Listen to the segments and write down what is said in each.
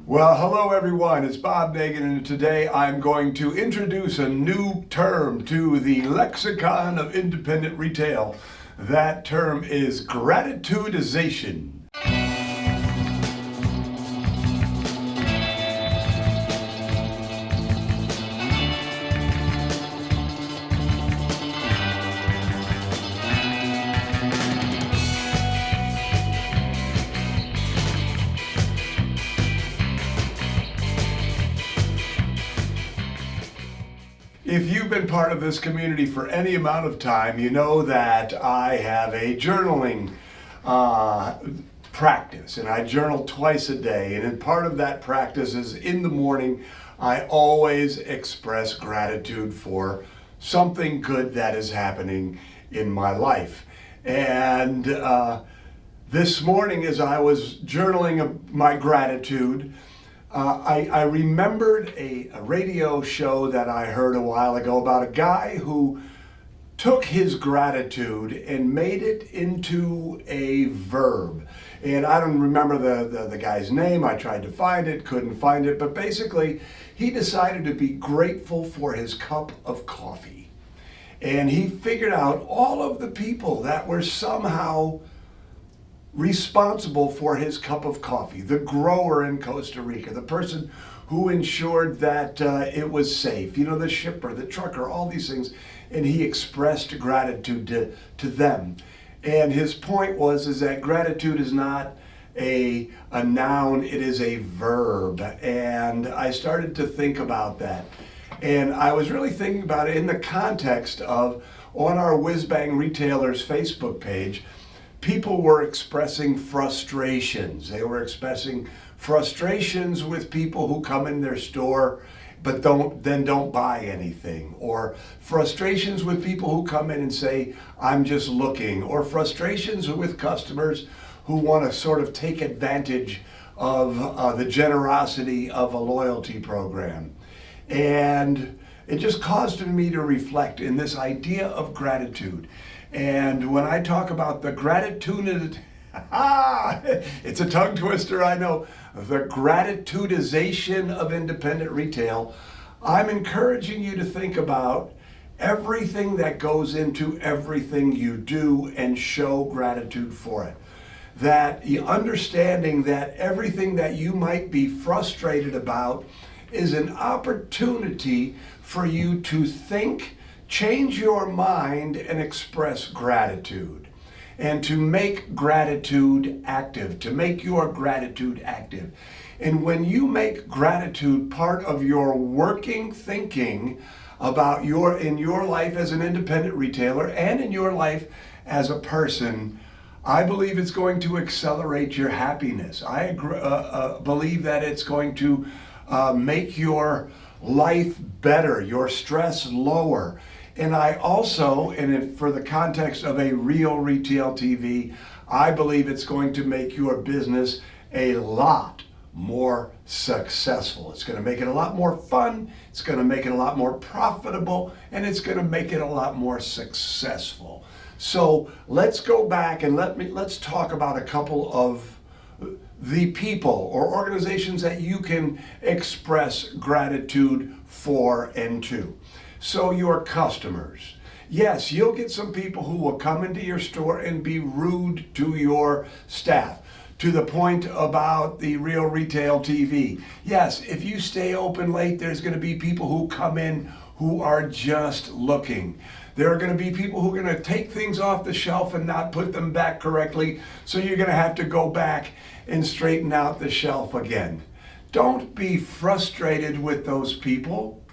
Well, hello everyone, it's Bob Nagan, and today I'm going to introduce a new term to the lexicon of independent retail. That term is gratitudisation. If you've been part of this community for any amount of time, you know that I have a journaling practice, and I journal twice a day. And in part of that practice is in the morning, I always express gratitude for something good that is happening in my life. And this morning, as I was journaling my gratitude, I remembered a radio show that I heard a while ago about a guy who took his gratitude and made it into a verb. And I don't remember the guy's name. I tried to find it, couldn't find it. But basically, he decided to be grateful for his cup of coffee. And he figured out all of the people that were somehow responsible for his cup of coffee. The grower in Costa Rica, the person who ensured that it was safe, the shipper, the trucker, all these things. And he expressed gratitude to them. And his point is that gratitude is not a noun, it is a verb. And I started to think about that. And I was really thinking about it in the context of, on our Whiz Bang Retailers Facebook page, people were expressing frustrations. They were expressing frustrations with people who come in their store but don't buy anything, or frustrations with people who come in and say, I'm just looking, or frustrations with customers who want to sort of take advantage of the generosity of a loyalty program. And it just caused me to reflect in this idea of gratitude. And when I talk about the gratitude, it's a tongue twister, I know, the gratitudisation of independent retail, I'm encouraging you to think about everything that goes into everything you do and show gratitude for it. That understanding that everything that you might be frustrated about is an opportunity for you to think, change your mind, and express gratitude. And to make gratitude active, to make your gratitude active. And when you make gratitude part of your working thinking about in your life as an independent retailer and in your life as a person, I believe it's going to accelerate your happiness. I believe that it's going to make your life better, your stress lower. And I also, for the context of a real retail TV, I believe it's going to make your business a lot more successful. It's going to make it a lot more fun, it's going to make it a lot more profitable, and it's going to make it a lot more successful. So let's go back and let's talk about a couple of the people or organizations that you can express gratitude for and to. So your customers. Yes, you'll get some people who will come into your store and be rude to your staff, to the point about the Real Retail TV. Yes, if you stay open late, there's going to be people who come in who are just looking. There are going to be people who are going to take things off the shelf and not put them back correctly, so you're going to have to go back and straighten out the shelf again. Don't be frustrated with those people.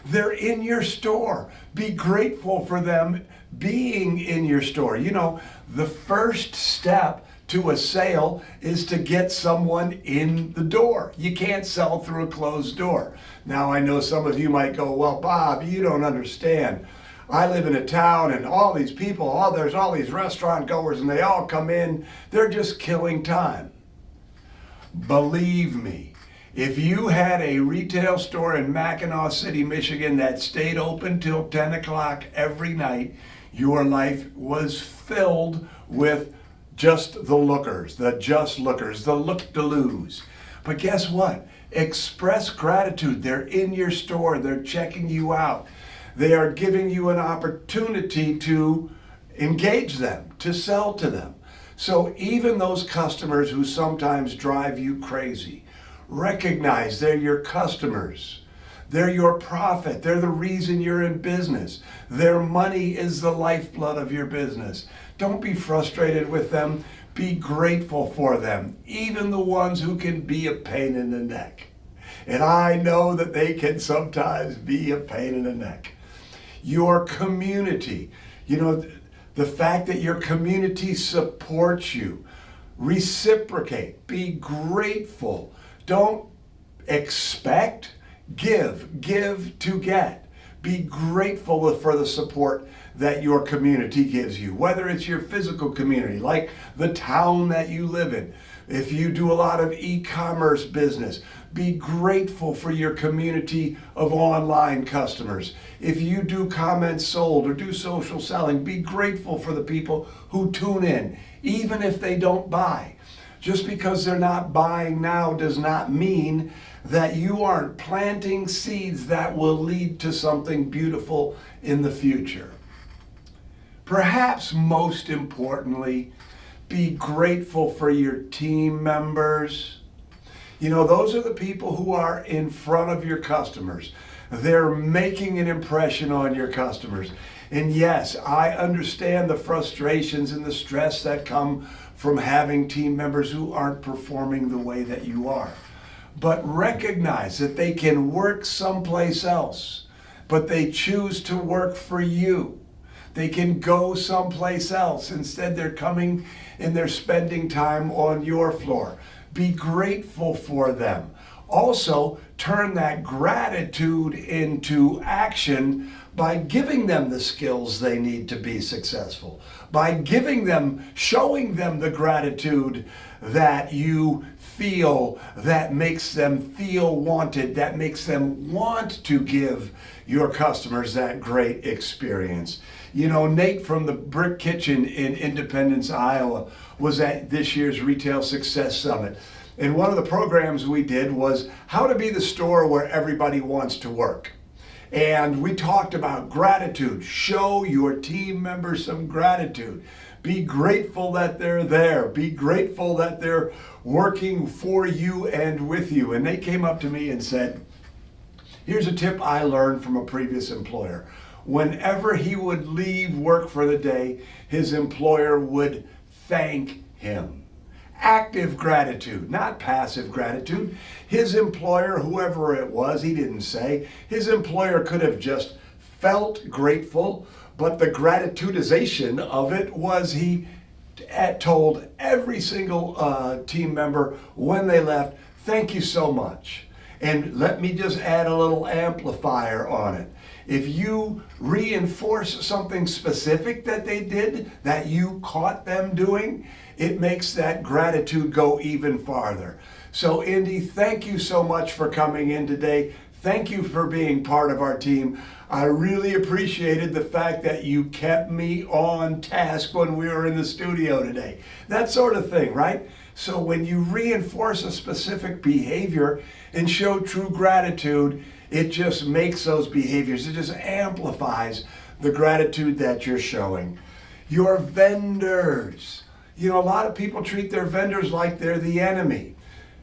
They're in your store. Be grateful for them being in your store. The first step to a sale is to get someone in the door. You can't sell through a closed door. Now, I know some of you might go, well, Bob, you don't understand. I live in a town and all these people, there's all these restaurant goers and they all come in. They're just killing time. Believe me. If you had a retail store in Mackinac City, Michigan that stayed open till 10 o'clock every night, your life was filled with just the lookers, the look-de-loos. But guess what? Express gratitude. They're in your store. They're checking you out. They are giving you an opportunity to engage them, to sell to them. So even those customers who sometimes drive you crazy, recognize they're your customers. They're your profit. They're the reason you're in business. Their money is the lifeblood of your business. Don't be frustrated with them. Be grateful for them, even the ones who can be a pain in the neck. And I know that they can sometimes be a pain in the neck. Your community, the fact that your community supports you, reciprocate, be grateful. Don't expect, give to get. Be grateful for the support that your community gives you, whether it's your physical community, like the town that you live in. If you do a lot of e-commerce business, be grateful for your community of online customers. If you do comments sold or do social selling, be grateful for the people who tune in, even if they don't buy. Just because they're not buying now does not mean that you aren't planting seeds that will lead to something beautiful in the future. Perhaps most importantly, be grateful for your team members. Those are the people who are in front of your customers. They're making an impression on your customers. And yes, I understand the frustrations and the stress that come from having team members who aren't performing the way that you are. But recognize that they can work someplace else, but they choose to work for you. They can go someplace else. Instead, they're coming and they're spending time on your floor. Be grateful for them. Also, turn that gratitude into action by giving them the skills they need to be successful, by showing them the gratitude that you feel, that makes them feel wanted, that makes them want to give your customers that great experience. Nate from the Brick Kitchen in Independence, Iowa, was at this year's Retail Success Summit. And one of the programs we did was how to be the store where everybody wants to work. And we talked about gratitude. Show your team members some gratitude. Be grateful that they're there. Be grateful that they're working for you and with you. And they came up to me and said, here's a tip I learned from a previous employer. Whenever he would leave work for the day, his employer would thank him. Active gratitude, not passive gratitude. His employer, whoever it was, he didn't say, his employer could have just felt grateful, but the gratitudisation of it was he told every single team member when they left, thank you so much. And let me just add a little amplifier on it. If you reinforce something specific that they did, that you caught them doing, it makes that gratitude go even farther. So Indy, thank you so much for coming in today. Thank you for being part of our team. I really appreciated the fact that you kept me on task when we were in the studio today. That sort of thing, right? So when you reinforce a specific behavior and show true gratitude, it just makes those behaviors, it just amplifies the gratitude that you're showing. Your vendors. A lot of people treat their vendors like they're the enemy.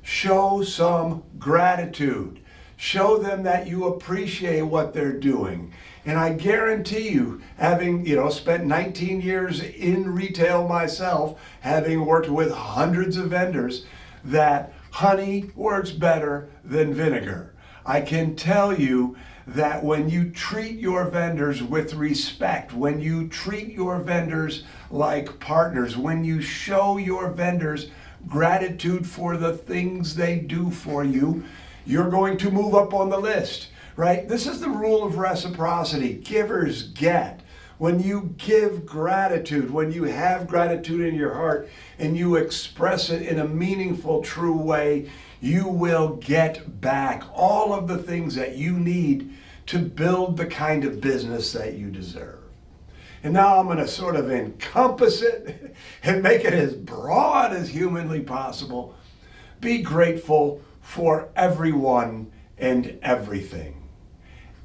Show some gratitude. Show them that you appreciate what they're doing. And I guarantee you, having spent 19 years in retail myself, having worked with hundreds of vendors, that honey works better than vinegar. I can tell you that when you treat your vendors with respect, when you treat your vendors like partners, when you show your vendors gratitude for the things they do for you, you're going to move up on the list, right? This is the rule of reciprocity. Givers get. When you give gratitude, when you have gratitude in your heart and you express it in a meaningful, true way, you will get back all of the things that you need to build the kind of business that you deserve. And now I'm going to sort of encompass it and make it as broad as humanly possible. Be grateful for everyone and everything.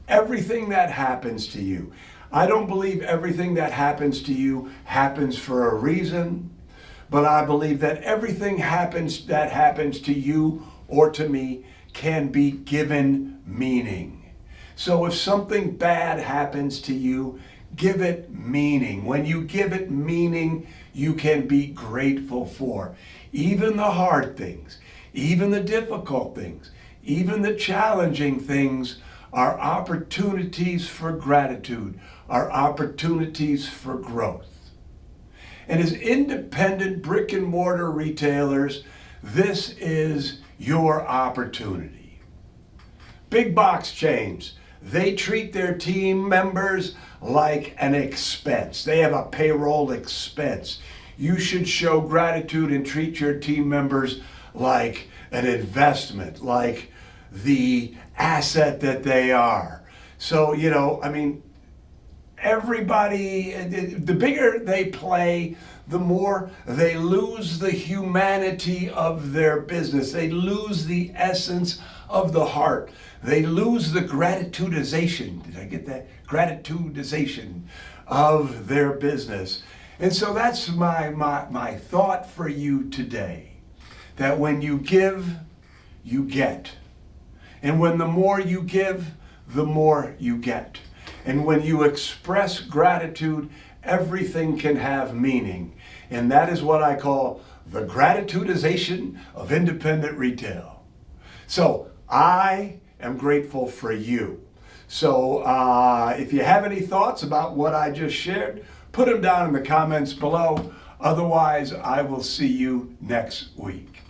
Everything that happens to you. I don't believe everything that happens to you happens for a reason, but I believe that everything that happens to you or to me can be given meaning. So if something bad happens to you, give it meaning. When you give it meaning, you can be grateful for even the hard things, even the difficult things, even the challenging things are opportunities for gratitude, are opportunities for growth. And as independent brick and mortar retailers, this is your opportunity. Big box chains, they treat their team members like an expense. They have a payroll expense. You should show gratitude and treat your team members like an investment, like the asset that they are. So, everybody, the bigger they play, the more they lose the humanity of their business. They lose the essence of the heart. They lose the gratitudisation. Did I get that? Gratitudisation of their business. And so that's my thought for you today. That when you give, you get. And when the more you give, the more you get. And when you express gratitude, everything can have meaning. And that is what I call the gratitudisation of independent retail. So I am grateful for you. So if you have any thoughts about what I just shared, put them down in the comments below. Otherwise, I will see you next week.